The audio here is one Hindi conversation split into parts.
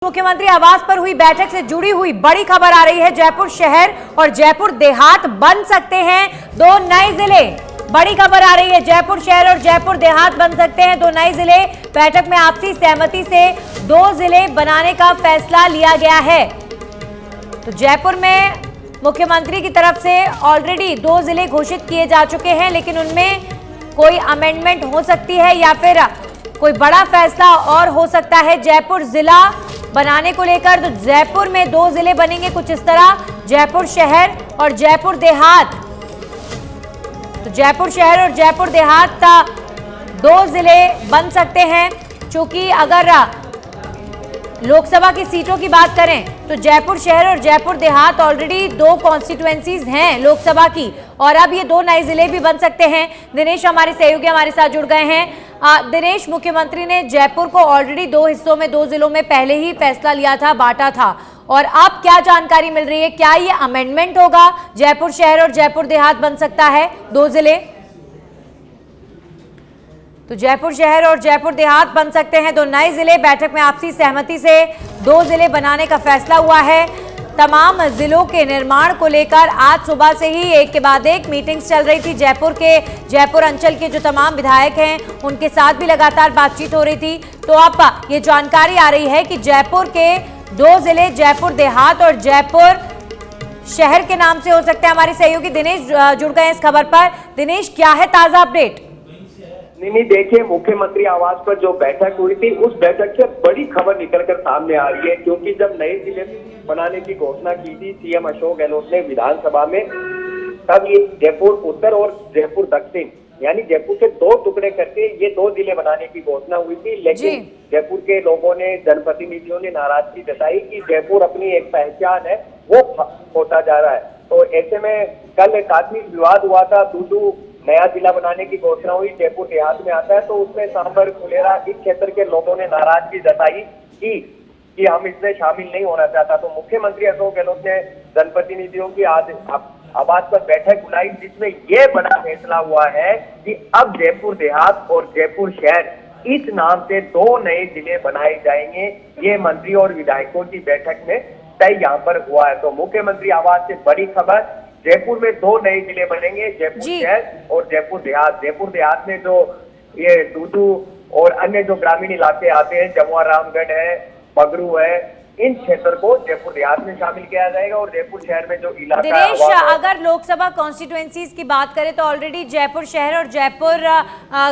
मुख्यमंत्री आवास पर हुई बैठक से जुड़ी हुई बड़ी खबर आ रही है। जयपुर शहर और जयपुर देहात बन सकते हैं दो नए जिले। बड़ी खबर आ रही है, जयपुर शहर और जयपुर देहात बन सकते हैं दो नए जिले। बैठक में आपसी सहमति से दो जिले बनाने का फैसला लिया गया है। तो जयपुर में मुख्यमंत्री की तरफ से ऑलरेडी दो जिले घोषित किए जा चुके हैं, लेकिन उनमें कोई अमेंडमेंट हो सकती है या फिर कोई बड़ा फैसला और हो सकता है जयपुर जिला बनाने को लेकर। तो जयपुर में दो जिले बनेंगे कुछ इस तरह, जयपुर शहर और जयपुर देहात। तो जयपुर शहर और जयपुर देहात दो जिले बन सकते हैं। क्योंकि अगर लोकसभा की सीटों की बात करें तो जयपुर शहर और जयपुर देहात ऑलरेडी दो कॉन्स्टिट्यूएंसीज हैं लोकसभा की, और अब ये दो नए जिले भी बन सकते हैं। दिनेश हमारे सहयोगी हमारे साथ जुड़ गए हैं। दिनेश, मुख्यमंत्री ने जयपुर को ऑलरेडी दो हिस्सों में, दो जिलों में पहले ही फैसला लिया था, बांटा था, और अब क्या जानकारी मिल रही है? क्या ये अमेंडमेंट होगा, जयपुर शहर और जयपुर देहात बन सकता है दो जिले? तो जयपुर शहर और जयपुर देहात बन सकते हैं दो नए जिले। बैठक में आपसी सहमति से दो जिले बनाने का फैसला हुआ है। तमाम जिलों के निर्माण को लेकर आज सुबह से ही एक के बाद एक मीटिंग्स चल रही थी। जयपुर अंचल के जो तमाम विधायक हैं उनके साथ भी लगातार बातचीत हो रही थी। तो अब ये जानकारी आ रही है कि जयपुर के दो जिले, जयपुर देहात और जयपुर शहर के नाम से हो सकते हैं। हमारे सहयोगी दिनेश जुड़ गए हैं इस खबर पर। दिनेश, क्या है ताजा अपडेट? नहीं, देखिए, मुख्यमंत्री आवास पर जो बैठक हुई थी उस बैठक से बड़ी खबर निकलकर सामने आ रही है। क्योंकि जब नए जिले बनाने की घोषणा की थी सीएम अशोक गहलोत ने विधानसभा में, तब ये जयपुर उत्तर और जयपुर दक्षिण यानी जयपुर के दो टुकड़े करके ये दो जिले बनाने की घोषणा हुई थी। लेकिन जयपुर के लोगों ने, जनप्रतिनिधियों ने नाराजगी जताई कि जयपुर अपनी एक पहचान है वो होता जा रहा है। तो ऐसे में कल काफी विवाद हुआ था। दूसू नया जिला बनाने की घोषणा हुई, जयपुर देहात में आता है, तो उसमें सांभर, फुलेरा इस क्षेत्र के लोगों ने नाराजगी जताई कि हम इसमें शामिल नहीं होना चाहता। तो मुख्यमंत्री अशोक गहलोत ने जनप्रतिनिधियों की आज आवास पर बैठक बुलाई, जिसमें यह बड़ा फैसला हुआ है कि अब जयपुर देहात और जयपुर शहर इस नाम से दो नए जिले बनाए जाएंगे। ये मंत्री और विधायकों की बैठक में तय यहाँ पर हुआ है। तो मुख्यमंत्री आवास से बड़ी खबर, जयपुर में दो नए जिले बनेंगे, जयपुर शहर और जयपुर देहात। जयपुर देहात में जो ये दूदू और अन्य जो ग्रामीण इलाके आते हैं, जमुआ रामगढ़ है, पगरू है, इन क्षेत्र को जयपुर देहात में शामिल किया जाएगा। और जयपुर शहर में जो इलाका दिनेश, अगर लोकसभा कॉन्स्टिट्यूएंसीज की बात करें तो ऑलरेडी जयपुर शहर और जयपुर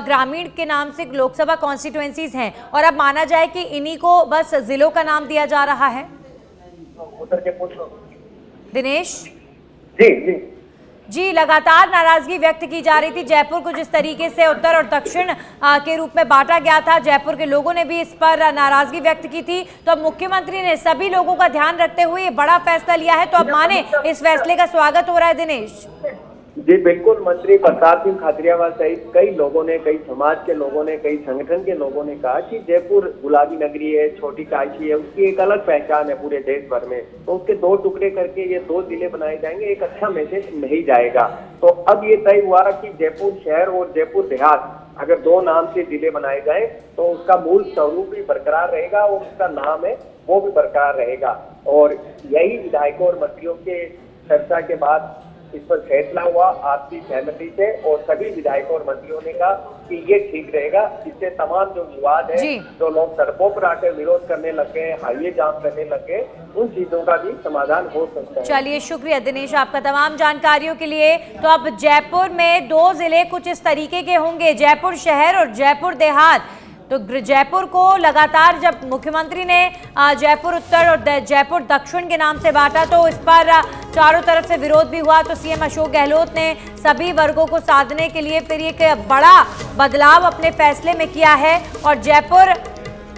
ग्रामीण के नाम से लोकसभा कॉन्स्टिट्यूएंसीज हैं, और अब माना जाए कि इन्हीं को बस जिलों का नाम दिया जा रहा है। उत्तर के पूछ दिनेश जी, लगातार नाराजगी व्यक्त की जा रही थी। जयपुर को जिस तरीके से उत्तर और दक्षिण के रूप में बांटा गया था, जयपुर के लोगों ने भी इस पर नाराजगी व्यक्त की थी। तो अब मुख्यमंत्री ने सभी लोगों का ध्यान रखते हुए ये बड़ा फैसला लिया है, तो अब माने इस फैसले का स्वागत हो रहा है। दिनेश जी बिल्कुल, मंत्री प्रताप सिंह खाचरियावास सहित कई लोगों ने, कई समाज के लोगों ने, कई संगठन के लोगों ने कहा कि जयपुर गुलाबी नगरी है, छोटी काशी है, उसकी एक अलग पहचान है पूरे देश भर में। तो उसके दो टुकड़े करके ये दो जिले बनाए जाएंगे, एक अच्छा मैसेज नहीं जाएगा। तो अब ये तय हुआ कि जयपुर शहर और जयपुर देहात अगर दो नाम से जिले बनाए जाए तो उसका मूल स्वरूप भी बरकरार रहेगा और उसका नाम है वो भी बरकरार रहेगा। और यही विधायकों और मंत्रियों के चर्चा के बाद इस पर फैसला हुआ आपसी सहमति से, और सभी विधायकों और मंत्रियों ने कहा कि ये ठीक रहेगा। इससे तमाम जो विवाद है, जो लोग सड़कों पर आकर विरोध करने लग गए, हाईवे जाम करने लग गए, उन चीजों का भी समाधान हो सकता है। चलिए, शुक्रिया दिनेश आपका तमाम जानकारियों के लिए। तो अब जयपुर में दो जिले कुछ इस तरीके के होंगे, जयपुर शहर और जयपुर देहात। तो जयपुर को लगातार जब मुख्यमंत्री ने जयपुर उत्तर और जयपुर दक्षिण के नाम से बांटा तो इस पर चारों तरफ से विरोध भी हुआ। तो सीएम अशोक गहलोत ने सभी वर्गों को साधने के लिए फिर एक बड़ा बदलाव अपने फैसले में किया है और जयपुर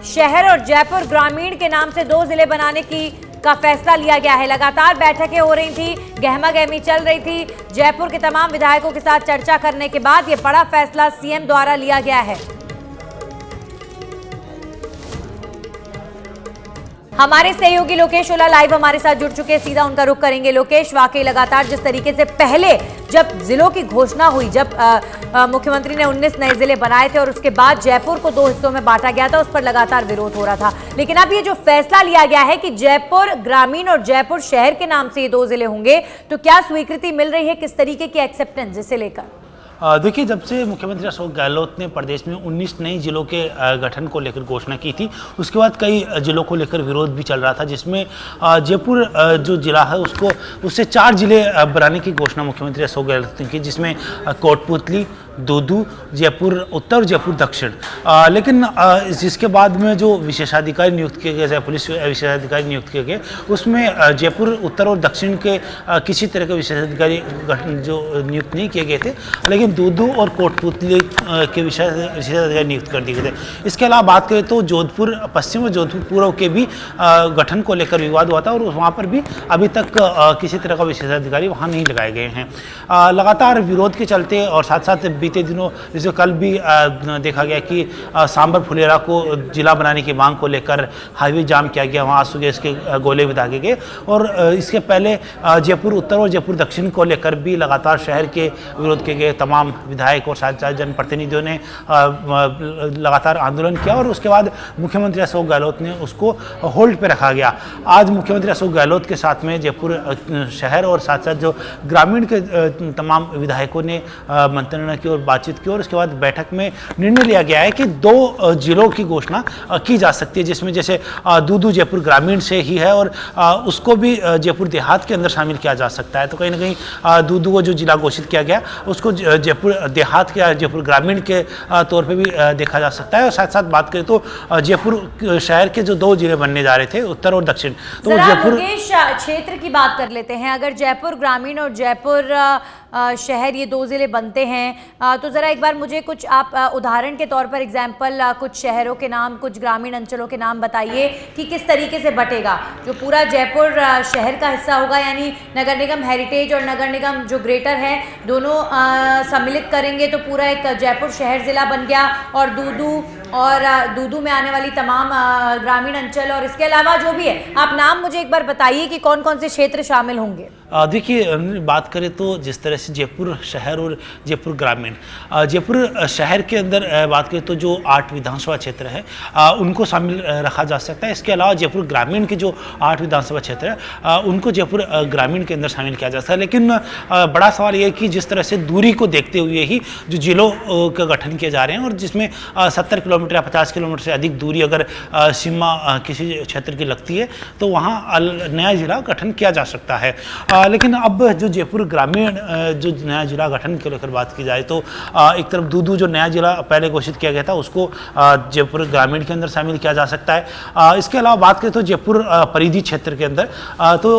शहर और जयपुर ग्रामीण के नाम से दो जिले बनाने का फैसला लिया गया है। लगातार बैठकें हो रही थी, गहमा गहमी चल रही थी। जयपुर के तमाम विधायकों के साथ चर्चा करने के बाद ये बड़ा फैसला सीएम द्वारा लिया गया है। हमारे सहयोगी लोकेश ओला लाइव हमारे साथ जुड़ चुके हैं, सीधा उनका रुख करेंगे। लोकेश, वाकई लगातार जिस तरीके से पहले जब जिलों की घोषणा हुई, जब मुख्यमंत्री ने 19 नए जिले बनाए थे और उसके बाद जयपुर को 2 हिस्सों में बांटा गया था, उस पर लगातार विरोध हो रहा था। लेकिन अब ये जो फैसला लिया गया है कि जयपुर ग्रामीण और जयपुर शहर के नाम से ये 2 जिले होंगे, तो क्या स्वीकृति मिल रही है, किस तरीके की एक्सेप्टेंस इसे लेकर? देखिए, जब से मुख्यमंत्री अशोक गहलोत ने प्रदेश में 19 नए जिलों के गठन को लेकर घोषणा की थी, उसके बाद कई जिलों को लेकर विरोध भी चल रहा था, जिसमें जयपुर जो जिला है उससे 4 जिले बनाने की घोषणा मुख्यमंत्री अशोक गहलोत ने की, जिसमें कोटपुतली, दूदू, जयपुर उत्तर और जयपुर दक्षिण। लेकिन जिसके बाद में जो विशेषाधिकारी नियुक्त किए गए, पुलिस विशेषाधिकारी नियुक्त किए गए, उसमें जयपुर उत्तर और दक्षिण के किसी तरह के विशेषाधिकारी जो नियुक्त नहीं किए गए थे, लेकिन दूदू और कोटपुतली के विशेषाधिकारी नियुक्त कर दिए गए थे। इसके अलावा बात करें तो जोधपुर पश्चिम और जोधपुर पूर्व के भी गठन को लेकर विवाद हुआ था और वहाँ पर भी अभी तक किसी तरह का विशेषाधिकारी वहाँ नहीं लगाए गए हैं। लगातार विरोध के चलते और साथ साथ बीते दिनों जैसे कल भी देखा गया कि सांबर फुलेरा को जिला बनाने की मांग को लेकर हाईवे जाम किया गया, वहाँ सुबह इसके गोले भी दागे गए। और इसके पहले जयपुर उत्तर और जयपुर दक्षिण को लेकर भी लगातार शहर के विरोध किए गए। तमाम विधायक और साथ जनप्रतिनिधियों ने लगातार आंदोलन किया और उसके बाद मुख्यमंत्री अशोक गहलोत ने उसको होल्ड पे रखा गया। आज मुख्यमंत्री अशोक गहलोत के साथ में जयपुर शहर और साथ साथ जो ग्रामीण के तमाम विधायकों ने मंत्रणा की और बातचीत की और उसके बाद बैठक में निर्णय लिया गया है कि 2 जिलों की घोषणा की जा सकती है, जिसमें जैसे दूदू जयपुर ग्रामीण से ही है और उसको भी जयपुर देहात के अंदर शामिल किया जा सकता है। तो कहीं ना कहीं दूदू को जो जिला घोषित किया गया उसको जयपुर देहात के जयपुर ग्रामीण के तौर पे भी देखा जा सकता है। और साथ साथ बात करें तो जयपुर शहर के जो 2 जिले बनने जा रहे थे उत्तर और दक्षिण, तो जयपुर क्षेत्र की बात कर लेते हैं। अगर जयपुर ग्रामीण और जयपुर शहर ये 2 जिले बनते हैं तो ज़रा एक बार मुझे कुछ आप उदाहरण के तौर पर एग्जाम्पल कुछ शहरों के नाम, कुछ ग्रामीण अंचलों के नाम बताइए कि किस तरीके से बटेगा। जो पूरा जयपुर शहर का हिस्सा होगा, यानी नगर निगम हेरिटेज और नगर निगम जो ग्रेटर है, दोनों सम्मिलित करेंगे तो पूरा एक जयपुर शहर ज़िला बन गया। और दूदू में आने वाली तमाम ग्रामीण अंचल और इसके अलावा जो भी है, आप नाम मुझे एक बार बताइए कि कौन कौन से क्षेत्र शामिल होंगे। देखिए, बात करें तो जिस तरह से जयपुर शहर और जयपुर ग्रामीण, जयपुर शहर के अंदर बात करें तो जो 8 विधानसभा क्षेत्र है उनको शामिल रखा जा सकता है। इसके अलावा जयपुर ग्रामीण के जो 8 विधानसभा क्षेत्र है उनको जयपुर ग्रामीण के अंदर शामिल किया जा सकता है। लेकिन बड़ा सवाल ये है कि जिस तरह से दूरी को देखते हुए ही जो जिलों का गठन किए जा रहे हैं और जिसमें 70 किलोमीटर या 50 किलोमीटर से अधिक दूरी अगर सीमा किसी क्षेत्र की लगती है तो वहाँ नया जिला गठन किया जा सकता है। लेकिन अब जो जयपुर ग्रामीण जो नया जिला गठन को लेकर बात की जाए तो एक तरफ दूदू जो नया जिला पहले घोषित किया गया था उसको जयपुर ग्रामीण के अंदर शामिल किया जा सकता है। इसके अलावा बात करें तो जयपुर परिधि क्षेत्र के अंदर तो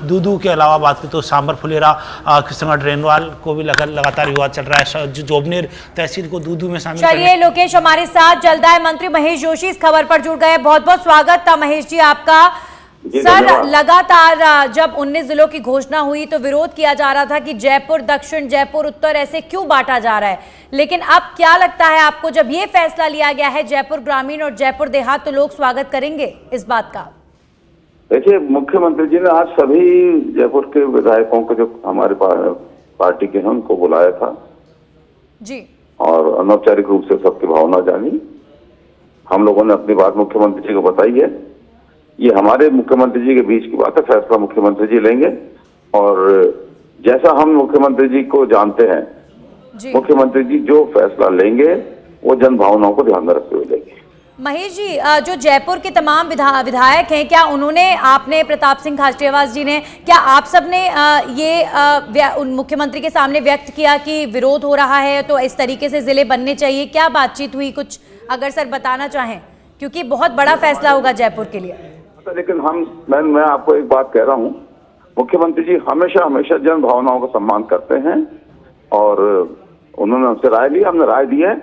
दूदू के अलावा बात करें तो सांबर फुलेरा, कृष्णगढ़ रेनवाल को भी लगातार विवाद चल रहा है। जो जोबनेर तहसील को दूदू में शामिल। चलिए, लोकेश हमारे साथ जलदाय मंत्री महेश जोशी इस खबर पर जुड़ गए। बहुत बहुत स्वागत था महेश जी आपका। सर, लगातार जब 19 जिलों की घोषणा हुई तो विरोध किया जा रहा था कि जयपुर दक्षिण, जयपुर उत्तर ऐसे क्यों बांटा जा रहा है, लेकिन अब क्या लगता है आपको, जब ये फैसला लिया गया है जयपुर ग्रामीण और जयपुर देहात, तो लोग स्वागत करेंगे इस बात का? देखिए, मुख्यमंत्री जी ने आज सभी जयपुर के विधायकों को जो हमारे पार्टी के हैं उनको बुलाया था जी, और अनौपचारिक रूप से सबकी भावना जानी। हम लोगों ने अपनी बात मुख्यमंत्री जी को बताई है। ये हमारे मुख्यमंत्री जी के बीच की बात है, फैसला मुख्यमंत्री जी लेंगे। और जैसा हम मुख्यमंत्री जी को जानते हैं, मुख्यमंत्री जी जो फैसला लेंगे वो जन भावनाओं को ध्यान में रखते हुए लेंगे। महेश जी, जो जयपुर के तमाम विधायक हैं, क्या उन्होंने, आपने, प्रताप सिंह खाचरियावास जी ने, क्या आप सब ने ये मुख्यमंत्री के सामने व्यक्त किया कि विरोध हो रहा है तो इस तरीके से जिले बनने चाहिए? क्या बातचीत हुई, कुछ अगर सर बताना चाहें, क्योंकि बहुत बड़ा फैसला होगा जयपुर के लिए। लेकिन मैं आपको एक बात कह रहा हूँ, मुख्यमंत्री जी हमेशा जन भावनाओं का सम्मान करते हैं और उन्होंने हमसे राय ली, हमने राय दी है।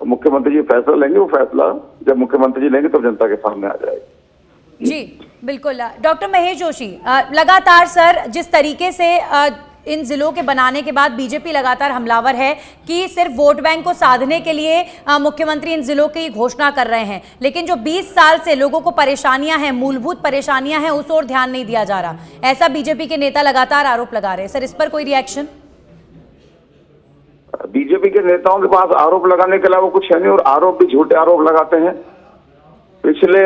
मुख्यमंत्री जी फैसला लेंगे, वो फैसला जब मुख्यमंत्री जी लेंगे तब जनता के सामने आ जाएगा। जी बिल्कुल। डॉक्टर महेश जोशी, लगातार सर जिस तरीके से इन जिलों के बनाने के बाद बीजेपी लगातार हमलावर है कि सिर्फ वोट बैंक को साधने के लिए मुख्यमंत्री इन जिलों की घोषणा कर रहे हैं, लेकिन जो 20 साल से लोगों को परेशानियां हैं, मूलभूत परेशानियां हैं, उस ओर ध्यान नहीं दिया जा रहा, ऐसा बीजेपी के नेता लगातार आरोप लगा रहे हैं। सर, इस पर कोई रिएक्शन? बीजेपी के नेताओं के पास आरोप लगाने के अलावा कुछ है नहीं, और आरोप भी झूठे आरोप लगाते हैं। पिछले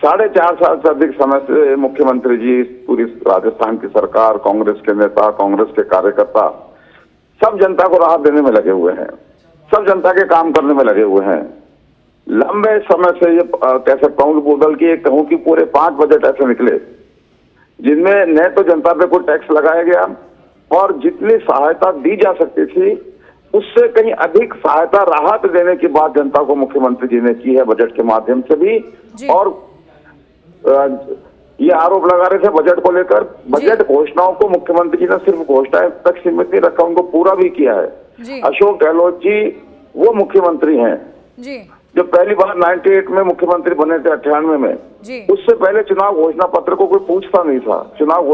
4.5 साल से अधिक समय से मुख्यमंत्री जी, पूरी राजस्थान की सरकार, कांग्रेस के नेता, कांग्रेस के कार्यकर्ता सब जनता को राहत देने में लगे हुए हैं, सब जनता के काम करने में लगे हुए हैं। लंबे समय से ये कह सकता हूँ कि बदल के कहूँ कि पूरे 5 बजट ऐसे निकले जिनमें न तो जनता पे कोई टैक्स लगाया गया, और जितनी सहायता दी जा सकती थी उससे कहीं अधिक सहायता, राहत देने की बात जनता को मुख्यमंत्री जी ने की है बजट के माध्यम से भी। और ये आरोप लगा रहे थे बजट को लेकर, बजट घोषणाओं को मुख्यमंत्री जी ने सिर्फ घोषणाएं तक सीमित नहीं रखा, उनको पूरा भी किया है। अशोक गहलोत जी वो मुख्यमंत्री हैं जो पहली बार 98 में मुख्यमंत्री बने थे, 98 में। उससे पहले चुनाव घोषणा पत्र को कोई पूछता नहीं था। चुनाव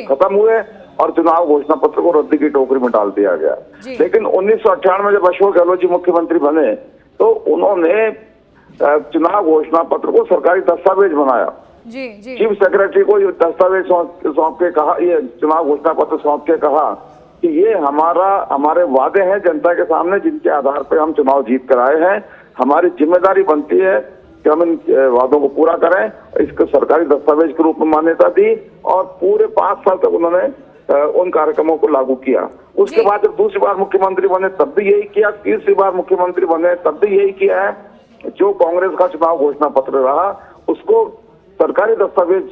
खत्म हुए और चुनाव घोषणा पत्र को रद्दी की टोकरी में डाल दिया गया। लेकिन 1998 में जब अशोक गहलोत जी मुख्यमंत्री बने तो उन्होंने चुनाव घोषणा पत्र को सरकारी दस्तावेज बनाया। चीफ सेक्रेटरी को ये दस्तावेज सौंप के कहा, ये चुनाव घोषणा पत्र सौंप के कहा कि ये हमारे वादे हैं जनता के सामने, जिनके आधार पर हम चुनाव जीत कर आए हैं। हमारी जिम्मेदारी बनती है कि हम इन वादों को पूरा करें। इसको सरकारी दस्तावेज के रूप में मान्यता दी और पूरे 5 साल तक उन्होंने उन कार्यक्रमों को लागू किया। उसके बाद जब दूसरी बार मुख्यमंत्री बने तब भी यही किया, तीसरी बार मुख्यमंत्री बने तब भी यही किया है। जो कांग्रेस का चुनाव घोषणा पत्र रहा उसको सरकारी दस्तावेज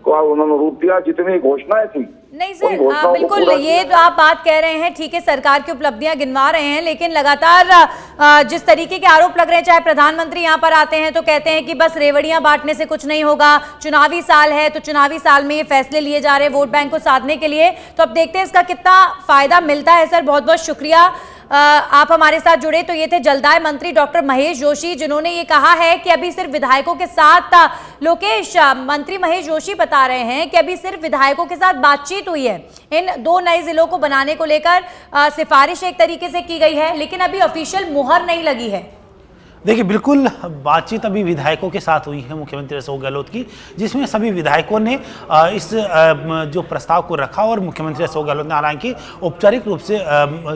को उन्होंने रूप दिया। जितनी घोषणाएं थी, नहीं सर, बिल्कुल ये तो आप बात कह रहे हैं, ठीक है, सरकार की उपलब्धियां गिनवा रहे हैं, लेकिन लगातार जिस तरीके के आरोप लग रहे हैं, चाहे प्रधानमंत्री यहां पर आते हैं तो कहते हैं कि बस रेवड़ियां बांटने से कुछ नहीं होगा, चुनावी साल है तो चुनावी साल में ये फैसले लिए जा रहे हैं वोट बैंक को साधने के लिए। तो अब देखते हैं इसका कितना फायदा मिलता है। सर, बहुत बहुत शुक्रिया आप हमारे साथ जुड़े। तो ये थे जलदाय मंत्री डॉक्टर महेश जोशी, जिन्होंने ये कहा है कि अभी सिर्फ विधायकों के साथ, लोकेश, मंत्री महेश जोशी बता रहे हैं कि अभी सिर्फ विधायकों के साथ बातचीत हुई है। इन 2 नए जिलों को बनाने को लेकर सिफारिश एक तरीके से की गई है, लेकिन अभी ऑफिशियल मुहर नहीं लगी है। देखिए, बिल्कुल बातचीत अभी विधायकों के साथ हुई है मुख्यमंत्री अशोक गहलोत की, जिसमें सभी विधायकों ने इस जो प्रस्ताव को रखा और मुख्यमंत्री अशोक गहलोत ने हालांकि औपचारिक रूप से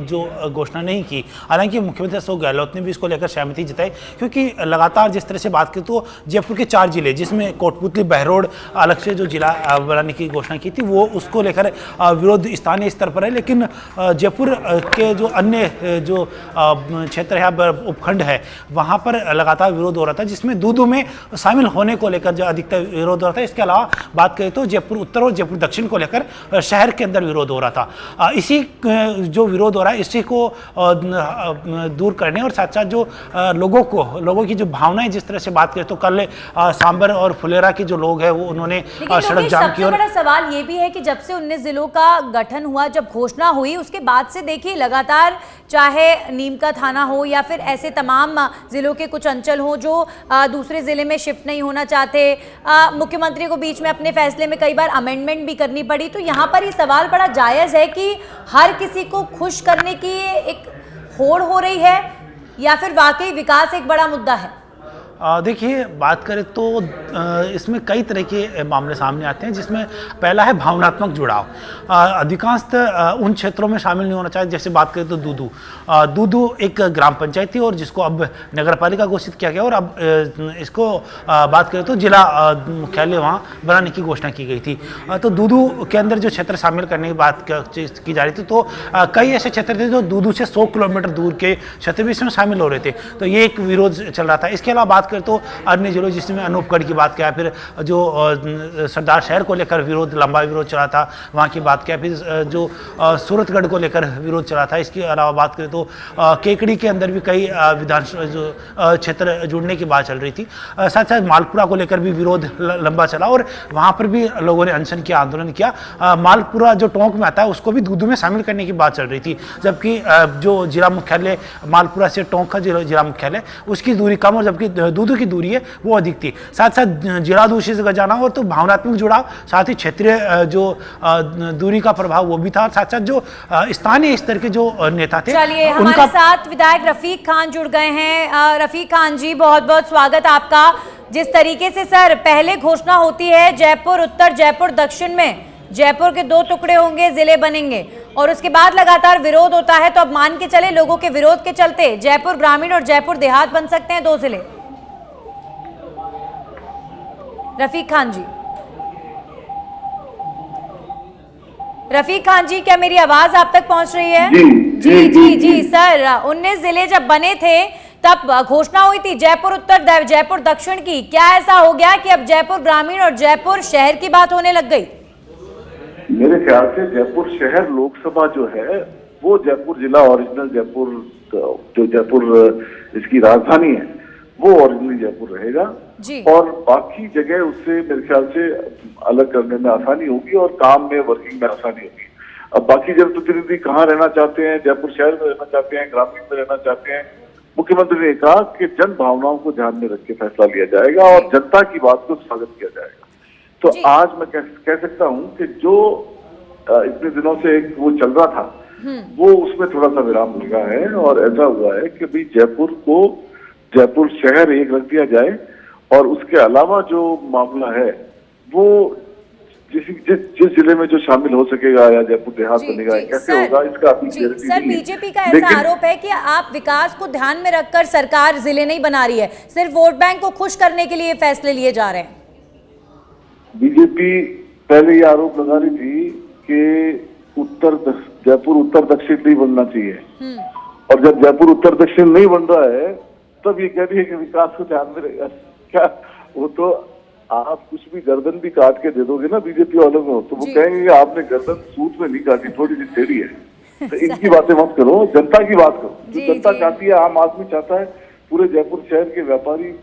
जो घोषणा नहीं की। हालांकि मुख्यमंत्री अशोक गहलोत ने भी इसको लेकर सहमति जताई, क्योंकि लगातार जिस तरह से बात की तो जयपुर के 4 जिले, जिसमें कोटपुतली, बहरोड अलग से जो जिला बनाने की घोषणा की थी, वो उसको लेकर विरोध स्थानीय स्तर पर है। लेकिन जयपुर के जो अन्य जो क्षेत्र है, उपखंड है, वहाँ पर लगातार विरोध हो रहा था, जिसमें दूदू में शामिल होने को लेकर जो अधिकतर विरोध हो रहा था। इसके अलावा बात करें तो जयपुर उत्तर और जयपुर दक्षिण को लेकर शहर के अंदर विरोध हो रहा था। इसी जो विरोध हो रहा है, इसी को दूर करने और साथ साथ जो लोगों की जो भावनाएं, जिस तरह से बात करें तो कल सांबर और फुलेरा के जो लोग हैं वो उन्होंने सड़क जाम की। और बड़ा सवाल ये भी है कि जब से 19 जिलों का गठन हुआ, जब घोषणा हुई, उसके बाद से देखिए लगातार, चाहे नीम का थाना हो या फिर ऐसे तमाम जिलों के कुछ अंचल हो जो दूसरे जिले में शिफ्ट नहीं होना चाहते, मुख्यमंत्री को बीच में अपने फैसले में कई बार अमेंडमेंट भी करनी पड़ी। तो यहाँ पर ये सवाल बड़ा जायज है कि हर किसी को खुश करने की एक होड़ हो रही है या फिर वाकई विकास एक बड़ा मुद्दा है। देखिए, बात करें तो इसमें कई तरह के मामले सामने आते हैं, जिसमें पहला है भावनात्मक जुड़ाव। अधिकांशतः उन क्षेत्रों में शामिल नहीं होना चाहिए। जैसे बात करें तो दूदू एक ग्राम पंचायत थी और जिसको अब नगरपालिका घोषित किया गया, और अब इसको बात करें तो जिला मुख्यालय वहाँ बनाने की घोषणा की गई थी। तो दूदू के अंदर जो क्षेत्र शामिल करने की बात की जा रही थी, तो कई ऐसे क्षेत्र थे जो दूदू से 100 किलोमीटर दूर के क्षेत्र भी इसमें शामिल हो रहे थे। तो ये एक विरोध चल रहा था। इसके अलावा बात करें तो अन्य जिलों, जिसमें अनूपगढ़ की बात किया, फिर जो सरदार शहर को लेकर लंबा विरोध चला था, वहाँ की बात किया, फिर जो सूरतगढ़ को लेकर विरोध चला था। इसके अलावा बात करें तो केकड़ी के अंदर भी कई विधानसभा जो क्षेत्र जुड़ने की बात चल रही थी। साथ साथ मालपुरा को लेकर भी विरोध लंबा चला और वहाँ पर भी लोगों ने अनशन किया, आंदोलन किया। मालपुरा जो टोंक में आता है उसको भी दूदू में शामिल करने की बात चल रही थी, जबकि जो जिला मुख्यालय मालपुरा से टोंक का जिला मुख्यालय, उसकी दूरी कम, और जबकि दूर की दूरी है वो अधिक थी। साथ साथ जिला दूसरे से जाना हो तो भावनात्मक जुड़ाव, साथ ही क्षेत्रीय जो दूरी का प्रभाव वो भी था, साथ साथ जो स्थानीय स्तर के जो नेता थे चलिए हमारे साथ विधायक रफीक खान जुड़ गए हैं। रफीक खान जी, बहुत बहुत स्वागत आपका। जिस तरीके से सर पहले घोषणा होती है जयपुर उत्तर जयपुर दक्षिण में जयपुर के 2 टुकड़े होंगे, जिले बनेंगे, और उसके बाद लगातार विरोध होता है, तो अब मान के चले लोगों के विरोध के चलते जयपुर ग्रामीण और जयपुर देहात बन सकते हैं 2 जिले। रफीक खान जी, रफीक खान जी, क्या मेरी आवाज आप तक पहुंच रही है? जी सर, 19 जिले जब बने थे तब घोषणा हुई थी जयपुर उत्तर जयपुर दक्षिण की। क्या ऐसा हो गया कि अब जयपुर ग्रामीण और जयपुर शहर की बात होने लग गई? मेरे ख्याल से जयपुर शहर लोकसभा जो है वो जयपुर जिला ओरिजिनल जयपुर, जो जयपुर इसकी राजधानी है वो ओरिजिनल जयपुर रहेगा जी। और बाकी जगह उससे मेरे ख्याल से अलग करने में आसानी होगी और काम में वर्किंग में आसानी होगी। अब बाकी जनप्रतिनिधि कहाँ रहना चाहते हैं, जयपुर शहर में रहना चाहते हैं, ग्रामीण में रहना चाहते हैं, मुख्यमंत्री ने कहा कि जन भावनाओं को ध्यान में रख के फैसला लिया जाएगा और जनता की बात को स्वागत किया जाएगा। तो आज मैं कह सकता हूं कि जो इतने दिनों से एक वो चल रहा था वो उसमें थोड़ा सा विराम लगा है और ऐसा हुआ है कि भाई जयपुर को जयपुर शहर एक रख दिया जाए और उसके अलावा जो मामला है वो जिस जिले में जो शामिल हो सकेगा या जयपुर देहात बनेगा, कैसे होगा इसका अभी गारंटी सर, बीजेपी का ऐसा आरोप है कि आप विकास को ध्यान में रखकर सरकार जिले नहीं बना रही है, सिर्फ वोट बैंक को खुश करने के लिए फैसले लिए जा रहे हैं। बीजेपी पहले ये आरोप लगा रही थी कि जयपुर उत्तर दक्षिण नहीं बनना चाहिए और जब जयपुर उत्तर दक्षिण नहीं बन रहा है तब ये कह रही है कि विकास को ध्यान में रहेगा। क्या वो तो आप कुछ भी गर्दन भी काट के दे दोगे ना बीजेपी वालों को तो वो कहेंगे कि आपने गर्दन सूट में नहीं काटी, थोड़ी सी टेढ़ी है। तो इनकी बातें मत करो, जनता की बात करो। जो जनता चाहती है, आम आदमी चाहता है पूरे जयपुर शहर के व्यापारी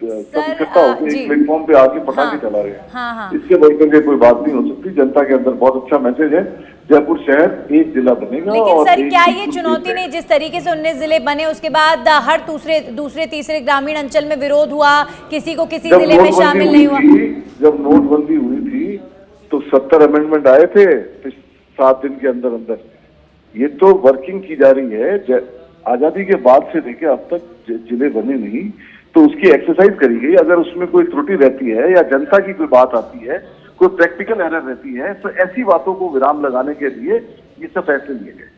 सब इकट्ठा होकर एक प्लेटफॉर्म पे आके पटाखे चला रहे हैं। इससे बढ़कर के कोई बात नहीं हो सकती। जनता के अंदर बहुत अच्छा मैसेज है, जयपुर शहर एक जिला बनेगा। लेकिन सर क्या ये चुनौती नहीं, जिस तरीके से 19 जिले बने उसके बाद हर दूसरे तीसरे ग्रामीण अंचल में विरोध हुआ, किसी को किसी जिले में शामिल नहीं हुआ? जब नोटबंदी हुई थी तो 70 अमेंडमेंट आए थे 7 दिन के अंदर अंदर। ये तो वर्किंग की जा रही है, आजादी के बाद से लेके अब तक जिले बने नहीं, तो उसकी एक्सरसाइज करी गई। अगर उसमें कोई त्रुटि रहती है या जनता की कोई बात आती है, कोई प्रैक्टिकल एरर रहती है, तो ऐसी बातों को विराम लगाने के लिए ये सब फैसले लिए गए।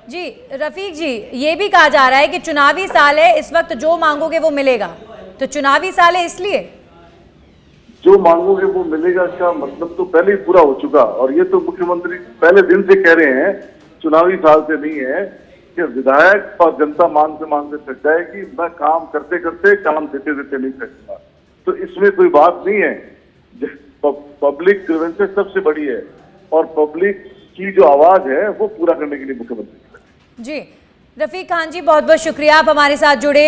जी रफीक जी, ये भी कहा जा रहा है कि चुनावी साल है, इस वक्त जो मांगोगे वो मिलेगा, तो चुनावी साल है इसलिए जो मांगोगे वो मिलेगा इसका मतलब तो पहले ही पूरा हो चुका। और ये तो मुख्यमंत्री पहले दिन से कह रहे हैं चुनावी साल से नहीं है कि विधायक और जनता मांगते थक जाएगी, मैं काम करते करते काम देते देते नहीं थकूंगा। तो इसमें कोई बात नहीं है। पब्लिक ग्रीवेंसेस सबसे बड़ी है और पब्लिक की जो आवाज है वो पूरा करने के लिए मुख्यमंत्री। जी रफीक खान जी, बहुत बहुत शुक्रिया आप हमारे साथ जुड़े।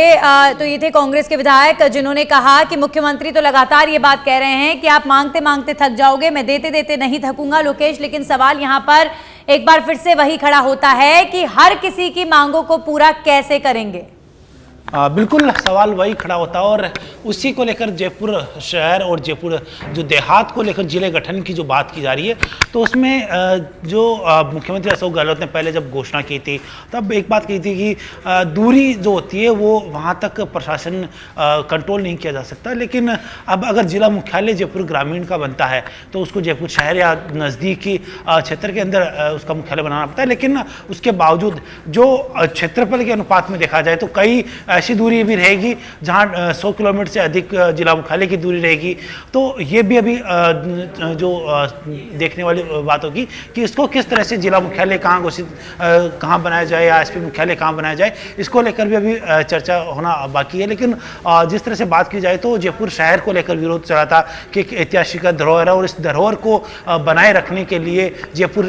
तो ये थे कांग्रेस के विधायक जिन्होंने कहा कि मुख्यमंत्री तो लगातार ये बात कह रहे हैं कि आप मांगते मांगते थक जाओगे, मैं देते देते नहीं थकूंगा लोकेश। लेकिन सवाल यहाँ पर एक बार फिर से वही खड़ा होता है कि हर किसी की मांगों को पूरा कैसे करेंगे। बिल्कुल सवाल वही खड़ा होता है और उसी को लेकर जयपुर शहर और जयपुर जो देहात को लेकर जिले गठन की जो बात की जा रही है, तो उसमें जो मुख्यमंत्री अशोक गहलोत ने पहले जब घोषणा की थी तब एक बात कही थी कि दूरी जो होती है वो वहाँ तक प्रशासन कंट्रोल नहीं किया जा सकता। लेकिन अब अगर जिला मुख्यालय जयपुर ग्रामीण का बनता है तो उसको जयपुर शहर या नज़दीकी क्षेत्र के अंदर उसका मुख्यालय बनाना पड़ता है। लेकिन उसके बावजूद जो क्षेत्रफल के अनुपात में देखा जाए तो कई ऐसी दूरी भी रहेगी जहां 100 किलोमीटर से अधिक जिला मुख्यालय की दूरी रहेगी। तो ये भी अभी जो देखने वाली बात होगी कि इसको किस तरह से जिला मुख्यालय कहाँ बनाया जाए या एसपी मुख्यालय कहाँ बनाया जाए, इसको लेकर भी अभी चर्चा होना बाकी है। लेकिन जिस तरह से बात की जाए तो जयपुर शहर को लेकर विरोध चला था कि एक ऐतिहासिक धरोहर है और इस धरोहर को बनाए रखने के लिए जयपुर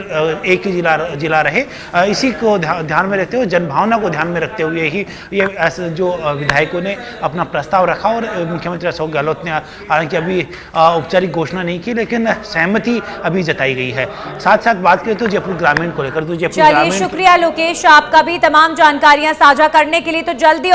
एक ही जिला रहे। इसी को ध्यान में रखते हुए, जनभावना को ध्यान में रखते हुए ही ये ऐसे जो विधायकों ने अपना प्रस्ताव रखा और मुख्यमंत्री अशोक गहलोत ने हालांकि अभी औपचारिक घोषणा नहीं की लेकिन सहमति अभी जताई गई है। साथ साथ बात करें तो जयपुर ग्रामीण को लेकर तो जयपुर ग्रामीण। शुक्रिया लोकेश आपका भी तमाम जानकारियां साझा करने के लिए। तो जल्दी